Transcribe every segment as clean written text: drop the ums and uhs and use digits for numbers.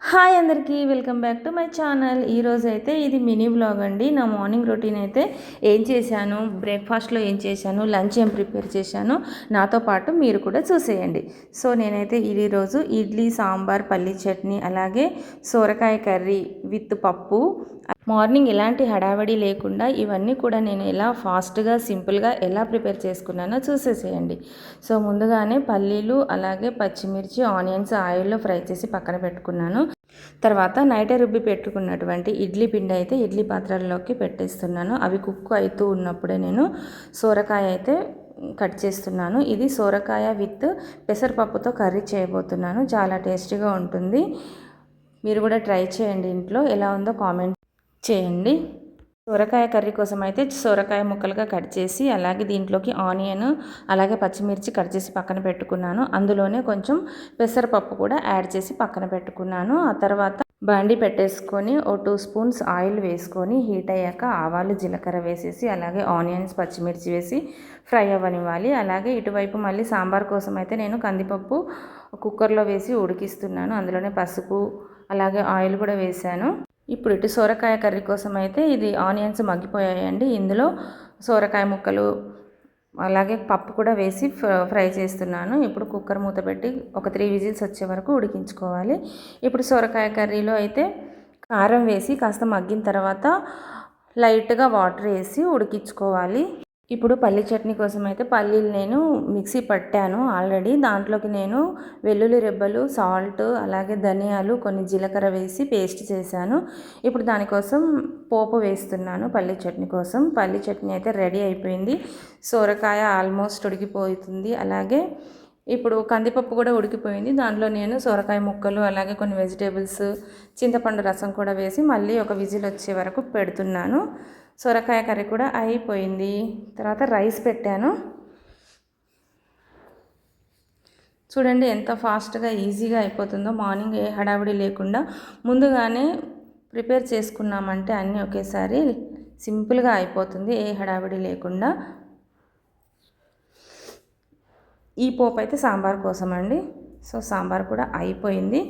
Hi అందరికీ welcome back to my channel. ఈరోజైతే ఇది మినీ వ్లాగ్ అండి. నా మార్నింగ్ రొటీన్ అయితే ఏం చేశాను, బ్రేక్ఫాస్ట్లో ఏం చేశాను, లంచ్ ఏం ప్రిపేర్ చేశాను నాతో పాటు మీరు కూడా చూసేయండి. సో నేనైతే ఈరోజు ఇడ్లీ, సాంబార్, పల్లీ చట్నీ, అలాగే సోరకాయ కర్రీ విత్ పప్పు. మార్నింగ్ ఎలాంటి హడావడి లేకుండా ఇవన్నీ కూడా నేను ఎలా ఫాస్ట్గా సింపుల్గా ఎలా ప్రిపేర్ చేసుకున్నానో చూసేసేయండి. సో ముందుగానే పల్లీలు అలాగే పచ్చిమిర్చి, ఆనియన్స్ ఆయిల్లో ఫ్రై చేసి పక్కన పెట్టుకున్నాను. తర్వాత నైటే రుబ్బి పెట్టుకున్నటువంటి ఇడ్లీ పిండి అయితే ఇడ్లీ పాత్రల్లోకి పెట్టేస్తున్నాను. అవి కుక్ అవుతూ ఉన్నప్పుడే నేను సోరకాయ అయితే కట్ చేస్తున్నాను. ఇది సోరకాయ విత్ పెసరపప్పుతో కర్రీ చేయబోతున్నాను. చాలా టేస్టీగా ఉంటుంది. మీరు కూడా ట్రై చేయండి ఇంట్లో. ఎలా ఉందో కామెంట్ చేయండి. సొరకాయ కర్రీ కోసం అయితే సొరకాయ ముక్కలుగా కట్ చేసి అలాగే దీంట్లోకి ఆనియన్ అలాగే పచ్చిమిర్చి కట్ చేసి పక్కన పెట్టుకున్నాను. అందులోనే కొంచెం పెసరపప్పు కూడా యాడ్ చేసి పక్కన పెట్టుకున్నాను. ఆ తర్వాత బండి పెట్టేసుకొని 2 స్పూన్స్ ఆయిల్ వేసుకొని హీట్ అయ్యాక ఆవాలు, జీలకర్ర వేసేసి అలాగే ఆనియన్స్, పచ్చిమిర్చి వేసి ఫ్రై అవ్వనివ్వాలి. అలాగే ఇటువైపు మళ్ళీ సాంబార్ కోసం అయితే నేను కందిపప్పు కుక్కర్లో వేసి ఉడికిస్తున్నాను. అందులోనే పసుపు అలాగే ఆయిల్ కూడా వేసాను. ఇప్పుడు ఇటు సోరకాయ కర్రీ కోసం అయితే ఇది ఆనియన్స్ మగ్గిపోయాయండి. ఇందులో సోరకాయ ముక్కలు అలాగే పప్పు కూడా వేసి ఫ్రై చేస్తున్నాను. ఇప్పుడు కుక్కర్ మూత పెట్టి ఒక 3 విజిల్స్ వచ్చే వరకు ఉడికించుకోవాలి. ఇప్పుడు సోరకాయ కర్రీలో అయితే కారం వేసి కాస్త మగ్గిన తర్వాత లైట్గా వాటర్ వేసి ఉడికించుకోవాలి. ఇప్పుడు పల్లీ చట్నీ కోసం అయితే పల్లీలు నేను మిక్సీ పట్టాను ఆల్రెడీ. దాంట్లోకి నేను వెల్లుల్లి రెబ్బలు, సాల్ట్ అలాగే ధనియాలు, కొన్ని జీలకర్ర వేసి పేస్ట్ చేశాను. ఇప్పుడు దానికోసం పోపు వేస్తున్నాను. పల్లీ చట్నీ కోసం పల్లీ చట్నీ అయితే రెడీ అయిపోయింది. సోరకాయ ఆల్మోస్ట్ ఉడికిపోతుంది. అలాగే ఇప్పుడు కందిపప్పు కూడా ఉడికిపోయింది. దాంట్లో నేను సోరకాయ ముక్కలు అలాగే కొన్ని వెజిటేబుల్స్, చింతపండు రసం కూడా వేసి మళ్ళీ ఒక విజిల్ వచ్చే వరకు పెడుతున్నాను. సొరకాయ కర్రీ కూడా అయిపోయింది. తర్వాత రైస్ పెట్టాను. చూడండి ఎంత ఫాస్ట్గా ఈజీగా అయిపోతుందో. మార్నింగ్ ఏ హడావిడి లేకుండా ముందుగానే ప్రిపేర్ చేసుకున్నామంటే అన్నీ ఒకేసారి సింపుల్గా అయిపోతుంది, ఏ హడావిడి లేకుండా. ఈ పోపు అయితే సాంబార్ కోసం అండి. సో సాంబార్ కూడా అయిపోయింది.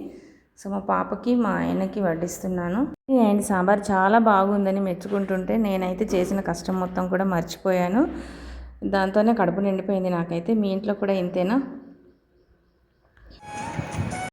సో మా పాపకి మా ఆయనకి వడ్డిస్తున్నాను. అండ్ సాంబార్ చాలా బాగుందని మెచ్చుకుంటుంటే నేనైతే చేసిన కష్టం మొత్తం కూడా మర్చిపోయాను. దాంతోనే కడుపు నిండిపోయింది నాకైతే. మీ ఇంట్లో కూడా ఇంతేనా?